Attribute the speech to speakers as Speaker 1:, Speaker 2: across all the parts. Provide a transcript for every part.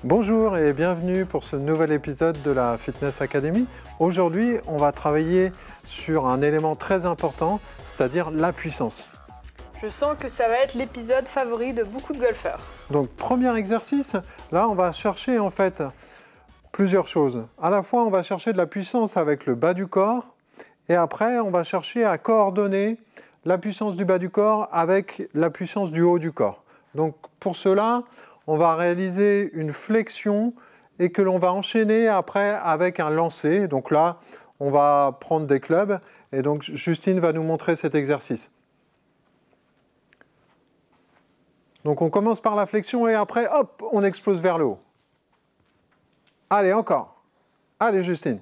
Speaker 1: Bonjour et bienvenue pour ce nouvel épisode de la Fitness Academy. Aujourd'hui, on va travailler sur un élément très important, c'est-à-dire la puissance.
Speaker 2: Je sens que ça va être l'épisode favori de beaucoup de golfeurs.
Speaker 1: Donc, premier exercice, là, on va chercher en fait plusieurs choses. À la fois, on va chercher de la puissance avec le bas du corps et après, on va chercher à coordonner la puissance du bas du corps avec la puissance du haut du corps. Donc, pour cela, on va réaliser une flexion et que l'on va enchaîner après avec un lancer. Donc là, on va prendre des clubs et donc Justine va nous montrer cet exercice. Donc on commence par la flexion et après, hop, on explose vers le haut. Allez, encore. Allez, Justine.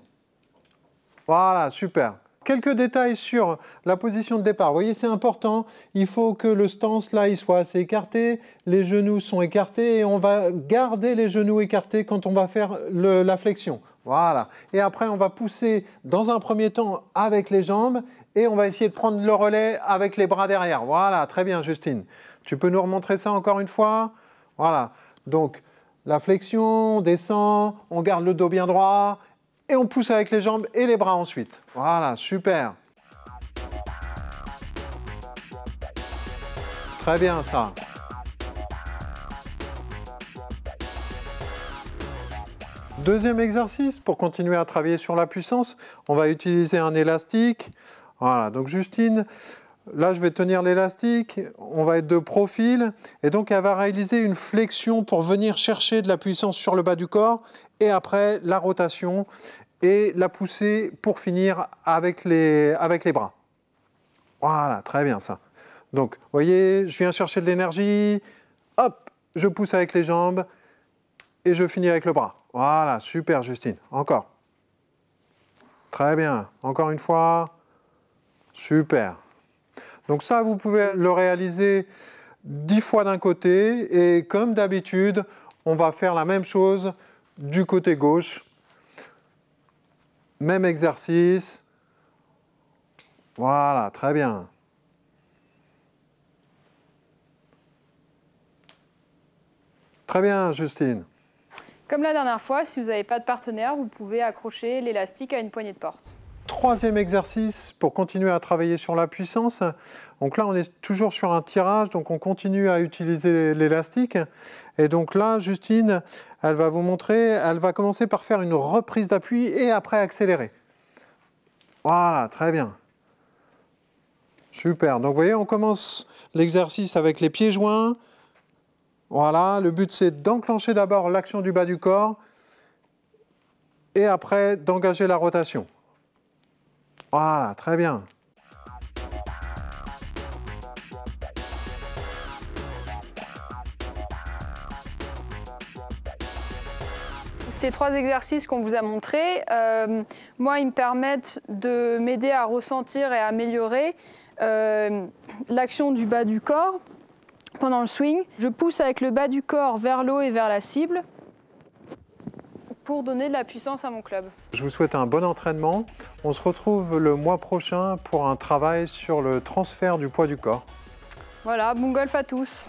Speaker 1: Voilà, super. Quelques détails sur la position de départ. Vous voyez, c'est important. Il faut que le stance, là, il soit assez écarté. Les genoux sont écartés et on va garder les genoux écartés quand on va faire la flexion. Voilà. Et après, on va pousser dans un premier temps avec les jambes et on va essayer de prendre le relais avec les bras derrière. Voilà, très bien, Justine. Tu peux nous remontrer ça encore une fois? Voilà. Donc, la flexion, on descend, on garde le dos bien droit. Et on pousse avec les jambes et les bras ensuite. Voilà, super. Très bien ça. Deuxième exercice, pour continuer à travailler sur la puissance, on va utiliser un élastique. Voilà, donc Justine, là je vais tenir l'élastique, on va être de profil et donc elle va réaliser une flexion pour venir chercher de la puissance sur le bas du corps et après la rotation et la pousser pour finir avec les bras. Voilà, très bien ça. Donc, vous voyez, je viens chercher de l'énergie, hop, je pousse avec les jambes et je finis avec le bras. Voilà, super Justine, encore. Très bien, encore une fois, super. Donc ça, vous pouvez le réaliser 10 fois d'un côté et comme d'habitude, on va faire la même chose du côté gauche. Même exercice. Voilà, très bien. Très bien, Justine.
Speaker 2: Comme la dernière fois, si vous n'avez pas de partenaire, vous pouvez accrocher l'élastique à une poignée de porte.
Speaker 1: Troisième exercice pour continuer à travailler sur la puissance. Donc là, on est toujours sur un tirage, donc on continue à utiliser l'élastique. Et donc là, Justine, elle va vous montrer, elle va commencer par faire une reprise d'appui et après accélérer. Voilà, très bien. Super. Donc vous voyez, on commence l'exercice avec les pieds joints. Voilà, le but c'est d'enclencher d'abord l'action du bas du corps et après d'engager la rotation. Voilà, très bien.
Speaker 2: Ces trois exercices qu'on vous a montrés, moi, ils me permettent de m'aider à ressentir et à améliorer l'action du bas du corps pendant le swing. Je pousse avec le bas du corps vers le haut et vers la cible pour donner de la puissance à mon club.
Speaker 1: Je vous souhaite un bon entraînement. On se retrouve le mois prochain pour un travail sur le transfert du poids du corps.
Speaker 2: Voilà, bon golf à tous.